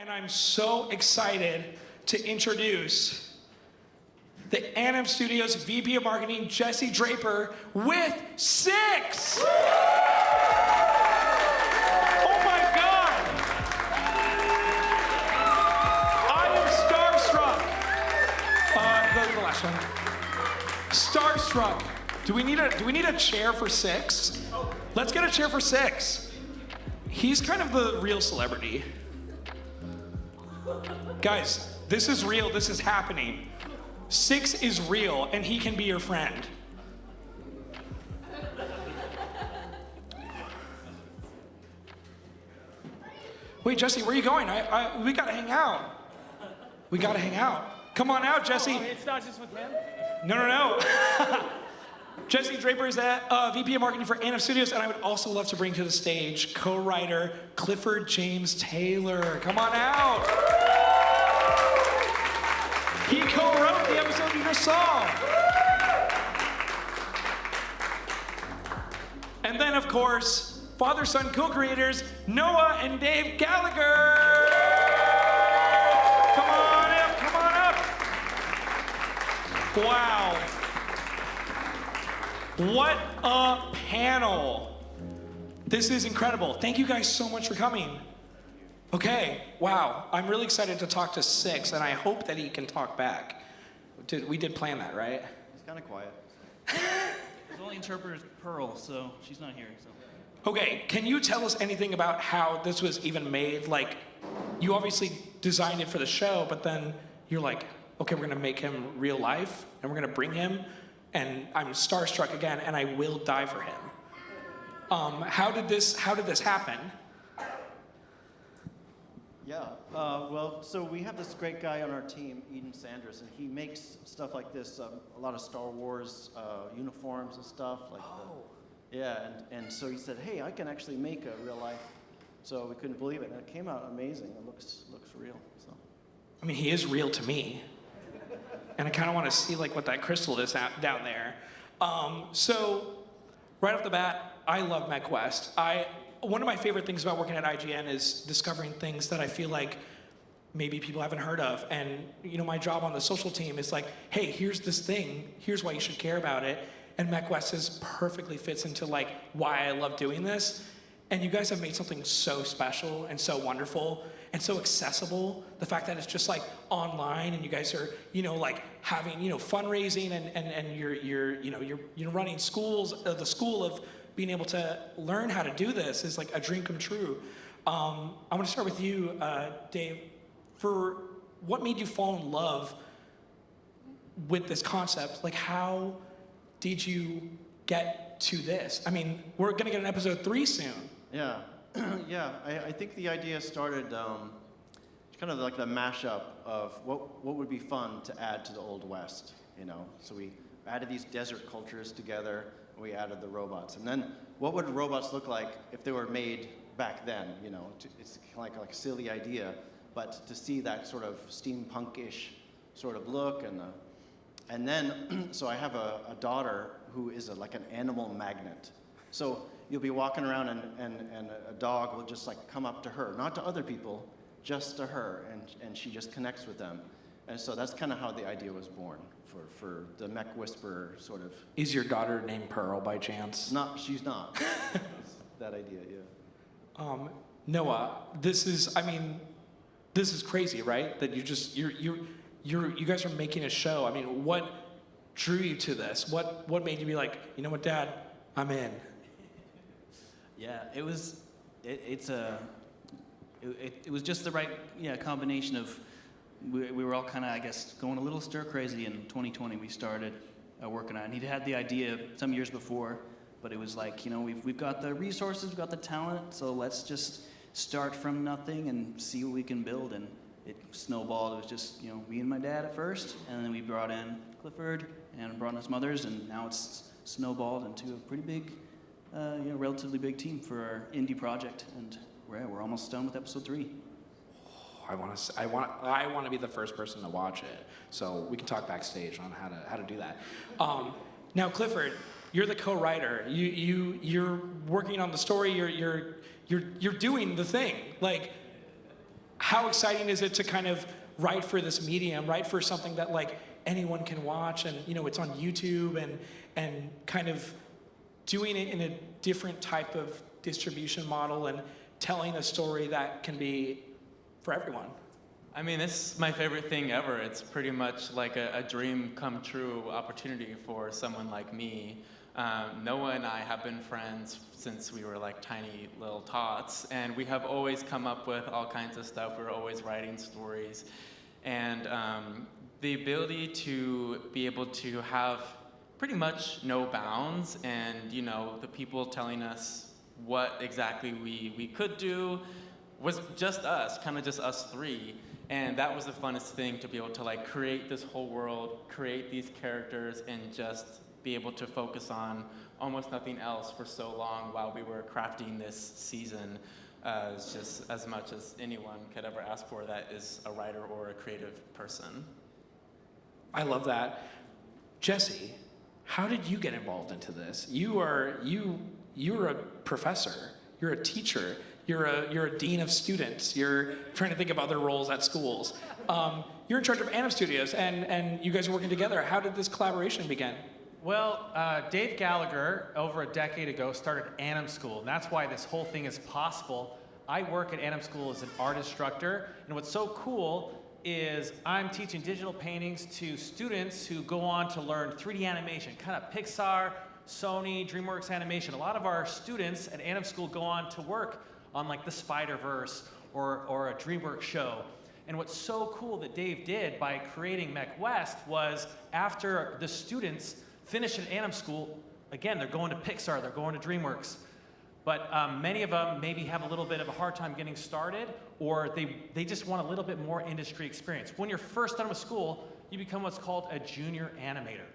and I'm so excited to introduce the Anom Studios VP of Marketing, Jesse Draper, with 6. Oh my God! I am starstruck. The last one. Starstruck. Do we need a chair for 6? Let's get a chair for 6. He's kind of the real celebrity. Guys, this is real, this is happening. 6 is real, and he can be your friend. Wait, Jesse, where are you going? We gotta hang out. We gotta hang out. Come on out, Jesse. Oh, it's not just with him? No. Jesse Draper is VP of Marketing for Anom Studios, and I would also love to bring to the stage co-writer Clifford James Taylor. Come on out. He co-wrote the episode of your song. And then, of course, father-son co-creators Noah and Dave Gallagher. Come on up, come on up. Wow. What a panel. This is incredible. Thank you guys so much for coming. Okay, wow. I'm really excited to talk to 6, and I hope that he can talk back. We did plan that, right? He's kind of quiet. His only interpreter is Pearl, so she's not here. So. Okay, can you tell us anything about how this was even made? Like, you obviously designed it for the show, but then you're like, okay, we're gonna make him real life, and we're gonna bring him, and I'm starstruck again, and I will die for him. How did this happen? Yeah, well, so we have this great guy on our team, Eden Sanders, and he makes stuff like this, a lot of Star Wars uniforms and stuff. And so he said, hey, I can actually make a real life. So we couldn't believe it, and it came out amazing. It looks real. So. I mean, he is real to me. And I kind of want to see like what that crystal is down there. So right off the bat, I love MechWest's. One of my favorite things about working at IGN is discovering things that I feel like maybe people haven't heard of. And you know, my job on the social team is like, hey, here's this thing, here's why you should care about it. And MechWest's perfectly fits into like why I love doing this. And you guys have made something so special and so wonderful and so accessible. The fact that it's just like online, and you guys are, you know, like having, you know, fundraising, and you're running schools, the school of being able to learn how to do this is like a dream come true. I want to start with you, Dave. For what made you fall in love with this concept? Like, how did you get to this? I mean, we're gonna get an episode 3 soon. Yeah, yeah. I think the idea started kind of like the mashup of what would be fun to add to the Old West, you know. So we added these desert cultures together. We added the robots, and then what would robots look like if they were made back then? You know, it's like a silly idea, but to see that sort of steampunk-ish sort of look, and then so I have a daughter who is like an animal magnet. So you'll be walking around, and a dog will just like come up to her, not to other people, just to her, and she just connects with them. And so that's kind of how the idea was born for the Mech Whisperer sort of. Is your daughter named Pearl by chance? Not, she's not. That idea, yeah. Noah, this is crazy, right? That you guys are making a show. I mean, what drew you to this? What made you be like, you know what, Dad, I'm in? Yeah, it was just the right combination of. We were all kind of, I guess, going a little stir crazy in 2020. We started working on it. He'd had the idea some years before, but it was like, you know, we've got the resources, we've got the talent, so let's just start from nothing and see what we can build. And it snowballed. It was just, you know, me and my dad at first, and then we brought in Clifford and brought in some others, and now it's snowballed into a pretty big, relatively big team for our indie project. And we're almost done with episode 3. I want to be the first person to watch it, so we can talk backstage on how to do that. Now, Clifford, you're the co-writer. You're working on the story. You're doing the thing. Like, how exciting is it to kind of write for this medium, write for something that like anyone can watch, and it's on YouTube, and kind of doing it in a different type of distribution model and telling a story that can be for everyone? I mean, this is my favorite thing ever. It's pretty much like a dream come true opportunity for someone like me. Noah and I have been friends since we were like tiny little tots, and we have always come up with all kinds of stuff. We're always writing stories. And the ability to be able to have pretty much no bounds, and the people telling us what exactly we could do was just us, kind of just us three. And that was the funnest thing, to be able to like create this whole world, create these characters, and just be able to focus on almost nothing else for so long while we were crafting this season. It's just as much as anyone could ever ask for that is a writer or a creative person. I love that. Jesse, how did you get involved into this? You're a professor. You're a teacher. You're a dean of students. You're trying to think of other roles at schools. You're in charge of Anom Studios, and you guys are working together. How did this collaboration begin? Well, Dave Gallagher, over a decade ago, started Anom School, and that's why this whole thing is possible. I work at Anom School as an art instructor, and what's so cool is I'm teaching digital paintings to students who go on to learn 3D animation, kind of Pixar, Sony, DreamWorks animation. A lot of our students at Anom School go on to work on like the Spider-Verse or a DreamWorks show. And what's so cool that Dave did by creating MechWest's was, after the students finish at Anom School, again, they're going to Pixar, they're going to DreamWorks, but many of them maybe have a little bit of a hard time getting started, or they just want a little bit more industry experience. When you're first done with school, you become what's called a junior animator.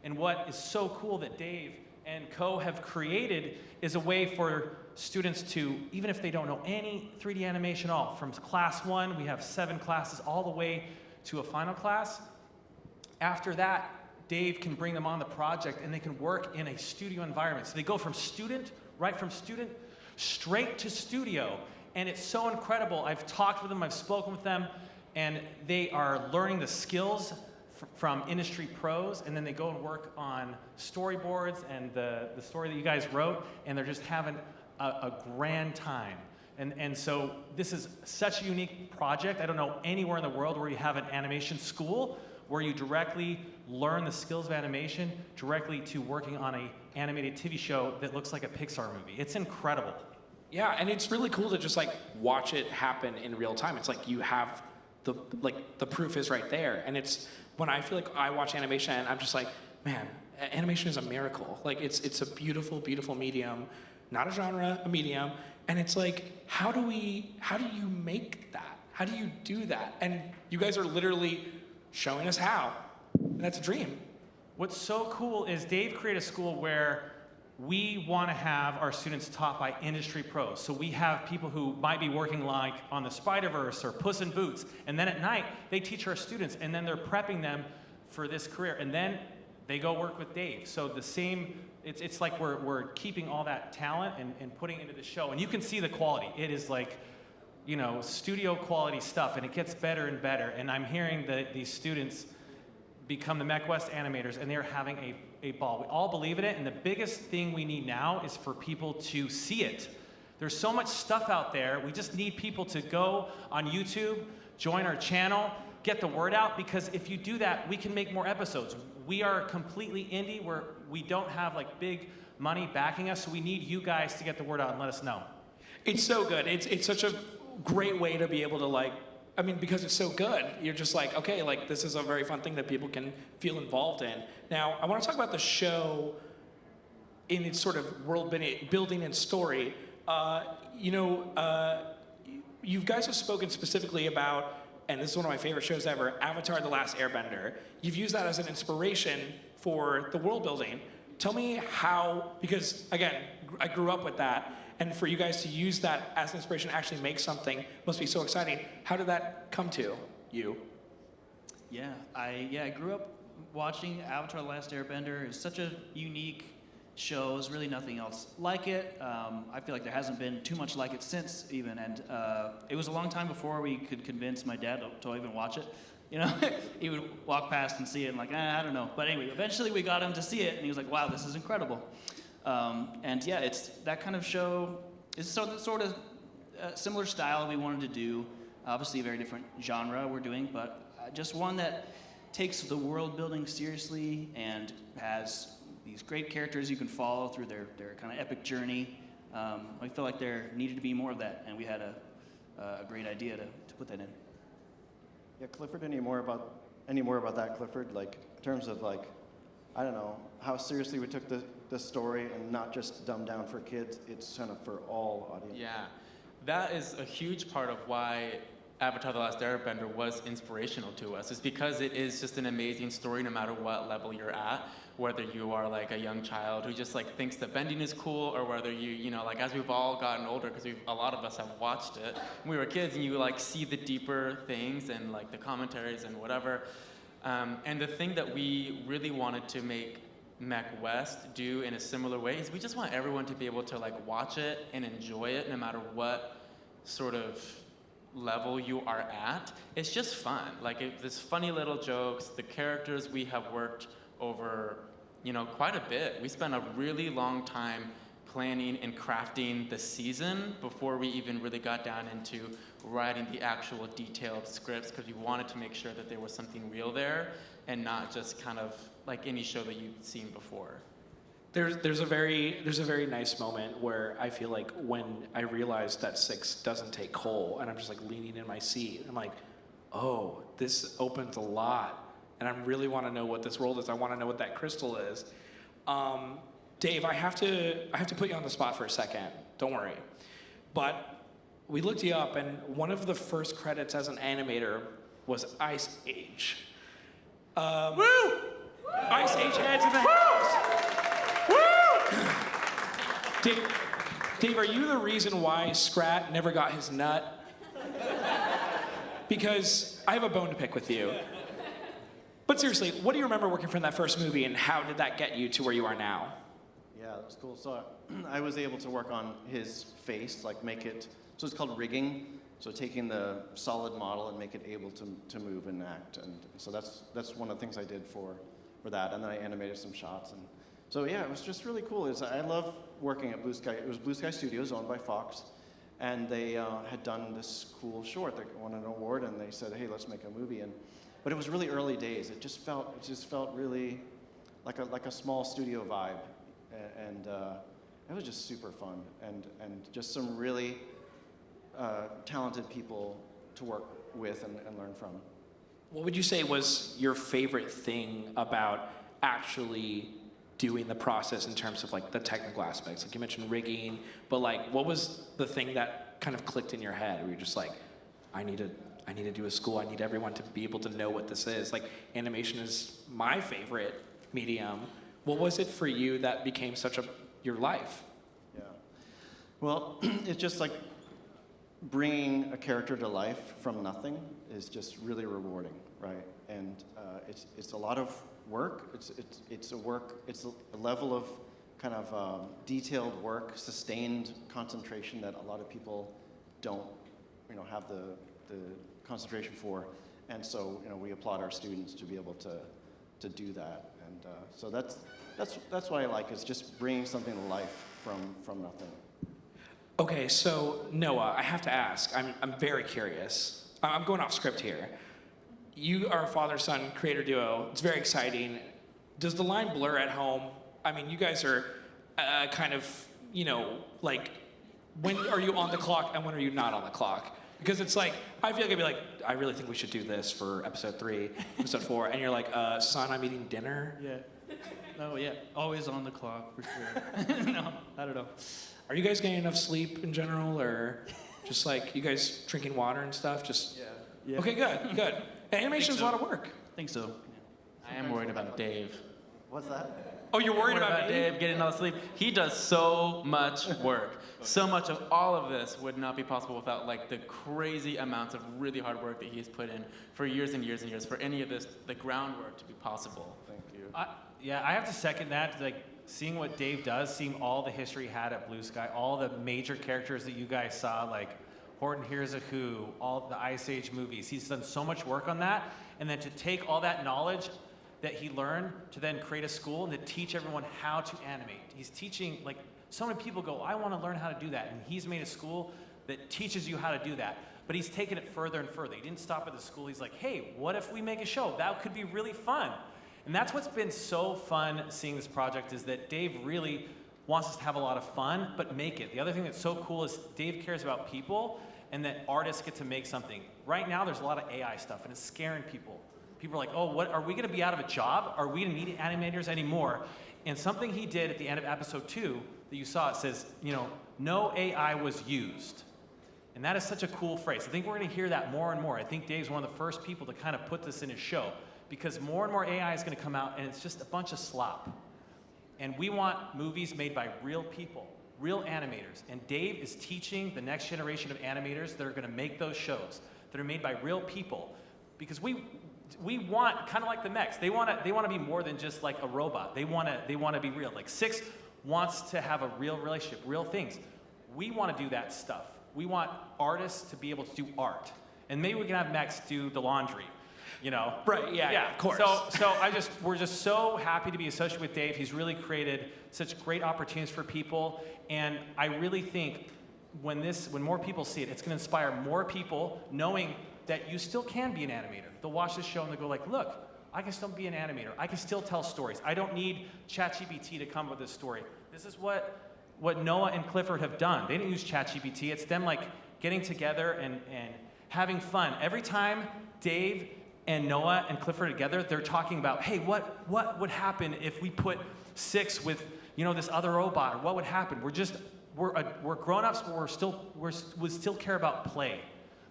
And what is so cool that Dave and co have created is a way for students to, even if they don't know any 3D animation at all, from class 1, we have 7 classes, all the way to a final class. After that, Dave can bring them on the project, and they can work in a studio environment. So they go from student, straight to studio. And it's so incredible. I've talked with them, I've spoken with them, and they are learning the skills from industry pros, and then they go and work on storyboards and the story that you guys wrote, and they're just having a grand time. And so this is such a unique project. I don't know anywhere in the world where you have an animation school where you directly learn the skills of animation directly to working on an animated TV show that looks like a Pixar movie. It's incredible. Yeah, and it's really cool to just like watch it happen in real time. It's like you have the proof is right there. And it's when I feel like I watch animation, and I'm just like, man, animation is a miracle. Like it's a beautiful, beautiful medium, not a genre, a medium. And it's like, how do you make that? How do you do that? And you guys are literally showing us how. And that's a dream. What's so cool is Dave created a school where we want to have our students taught by industry pros. So we have people who might be working like on the Spider-Verse or Puss in Boots, and then at night they teach our students, and then they're prepping them for this career, and then they go work with Dave. So the same, it's like we're keeping all that talent and putting it into the show, and you can see the quality. It is like, studio quality stuff, and it gets better and better. And I'm hearing that these students become the MechWest's animators, and they're having a ball. We all believe in it, and the biggest thing we need now is for people to see it. There's so much stuff out there. We just need people to go on YouTube, join our channel, get the word out, because if you do that, we can make more episodes. We are completely indie, where we don't have like big money backing us, so we need you guys to get the word out and let us know. It's so good. It's such a great way to be able to because it's so good, you're just like, okay, like this is a very fun thing that people can feel involved in. Now, I want to talk about the show in its sort of world building and story. You guys have spoken specifically about, and this is one of my favorite shows ever, Avatar: The Last Airbender. You've used that as an inspiration for the world building. Tell me how, because again, I grew up with that, and for you guys to use that as inspiration to actually make something must be so exciting. How did that come to you? I grew up watching Avatar: The Last Airbender. It's such a unique show. There's really nothing else like it. I feel like there hasn't been too much like it since even, and it was a long time before we could convince my dad to even watch it. You know, he would walk past and see it and like, I don't know. But anyway, eventually we got him to see it, and he was like, wow, this is incredible. And yeah, it's that kind of show. It's sort of similar style we wanted to do. Obviously a very different genre we're doing, but just one that takes the world building seriously and has these great characters you can follow through their kind of epic journey. I feel like there needed to be more of that, and we had a great idea to put that in. Yeah, Clifford, any more about that, Clifford? Like, in terms of, like, I don't know, how seriously we took the story and not just dumbed down for kids, it's kind of for all audiences. Yeah, that is a huge part of why Avatar: The Last Airbender was inspirational to us. Is because it is just an amazing story no matter what level you're at, whether you are like a young child who just like thinks that bending is cool, or whether you know, like as we've all gotten older, because a lot of us have watched it when we were kids, and you like see the deeper things and like the commentaries and whatever. And the thing that we really wanted to make MechWest's do in a similar way is we just want everyone to be able to like watch it and enjoy it no matter what sort of level you are at. It's just fun. Like there's funny little jokes. The characters we have worked over, you know, quite a bit. We spent a really long time planning and crafting the season before we even really got down into writing the actual detailed scripts, because we wanted to make sure that there was something real there and not just kind of like any show that you've seen before. There's a very nice moment where I feel like when I realized that 6 doesn't take coal, and I'm just like leaning in my seat, I'm like, oh, this opens a lot, and I really want to know what this world is. I want to know what that crystal is. Dave, I have to put you on the spot for a second. Don't worry, but we looked you up, and one of the first credits as an animator was Ice Age. Woo! Ice Age heads in the house. Dave, are you the reason why Scrat never got his nut? Because I have a bone to pick with you. But seriously, what do you remember working from that first movie, and how did that get you to where you are now? Yeah, that was cool. So I was able to work on his face, like make it, so it's called rigging. So taking the solid model and make it able to move and act. And so that's one of the things I did for that. And then I animated some shots. And so yeah, it was just really cool. I love working at Blue Sky. It was Blue Sky Studios, owned by Fox. And they had done this cool short. They won an award, and they said, hey, let's make a movie. But it was really early days. It just felt really like a small studio vibe. And it was just super fun. And just some really talented people to work with and learn from. What would you say was your favorite thing about actually doing the process in terms of like the technical aspects? Like you mentioned rigging, but like what was the thing that kind of clicked in your head where you're just like, I need to do a school. I need everyone to be able to know what this is. Like animation is my favorite medium. What was it for you that became your life? Yeah. Well, it's just like bringing a character to life from nothing is just really rewarding, right? And it's a lot of work. It's a level of kind of detailed work, sustained concentration that a lot of people don't, have the concentration for. And so, we applaud our students to be able to do that. And so that's what I like, is just bringing something to life from nothing. Okay, so Noah, I have to ask. I'm very curious. I'm going off script here. You are a father-son creator duo. It's very exciting. Does the line blur at home? I mean, you guys are kind of, like, when are you on the clock and when are you not on the clock? Because it's like, I feel like I'd be like, I really think we should do this for episode 3, episode 4, and you're like, son, I'm eating dinner. Yeah. Oh yeah, always on the clock for sure. No, I don't know. Are you guys getting enough sleep in general, or just like you guys drinking water and stuff? Just Yeah. Okay, good. Animation's a lot of work. I think so. I am worried about Dave. What's that? Oh, you're worried about me? Dave getting enough sleep. He does so much work. So much of all of this would not be possible without like the crazy amounts of really hard work that he's put in for years and years and years for any of this, the groundwork to be possible. Thank you. I have to second that. Like, seeing what Dave does, seeing all the history he had at Blue Sky, all the major characters that you guys saw, like Horton Hears a Who, all the Ice Age movies. He's done so much work on that. And then to take all that knowledge that he learned to then create a school and to teach everyone how to animate. He's teaching, like, so many people go, I want to learn how to do that. And he's made a school that teaches you how to do that. But he's taken it further and further. He didn't stop at the school. He's like, hey, what if we make a show? That could be really fun. And that's what's been so fun seeing this project, is that Dave really wants us to have a lot of fun, but make it. The other thing that's so cool is Dave cares about people and that artists get to make something. Right now, there's a lot of AI stuff, and it's scaring people. People are like, oh, what, are we gonna be out of a job? Are we gonna need animators anymore? And something he did at the end of episode 2 that you saw, it says, you know, no AI was used. And that is such a cool phrase. I think we're gonna hear that more and more. I think Dave's one of the first people to kind of put this in his show, because more and more AI is gonna come out and it's just a bunch of slop. And we want movies made by real people, real animators. And Dave is teaching the next generation of animators that are gonna make those shows that are made by real people. Because we want, kind of like the mechs, they wanna be more than just like a robot. They wanna be real. Like Six wants to have a real relationship, real things. We wanna do that stuff. We want artists to be able to do art. And maybe we can have mechs do the laundry, you know? Right, yeah, of course. So we're just so happy to be associated with Dave. He's really created such great opportunities for people. And I really think when more people see it, it's gonna inspire more people knowing that you still can be an animator. They'll watch this show and they'll go like, look, I can still be an animator. I can still tell stories. I don't need ChatGPT to come up with this story. This is what Noah and Clifford have done. They didn't use ChatGPT. It's them like getting together and having fun. Every time Dave and Noah and Clifford are together, they're talking about, hey, what would happen if we put Six with, you know, this other robot? Or what would happen? We're grown-ups, but we still care about play.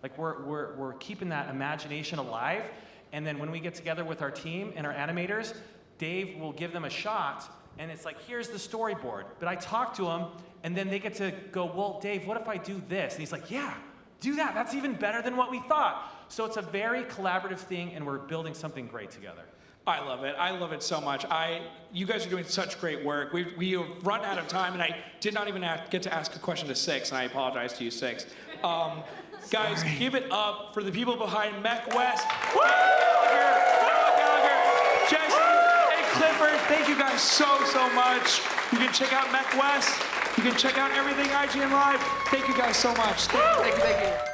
Like we're keeping that imagination alive. And then when we get together with our team and our animators, Dave will give them a shot, and it's like, here's the storyboard. But I talk to them, and then they get to go, well, Dave, what if I do this? And he's like, yeah, do that. That's even better than what we thought. So it's a very collaborative thing, and we're building something great together. I love it. I love it so much. You guys are doing such great work. We have run out of time, and I did not even get to ask a question to Six, and I apologize to you, Six. Guys, give it up for the people behind MechWest's. Gallagher, Jesse, and Clifford. Thank you guys so much. You can check out MechWest's. You can check out everything IGN Live. Thank you guys so much. Thank you.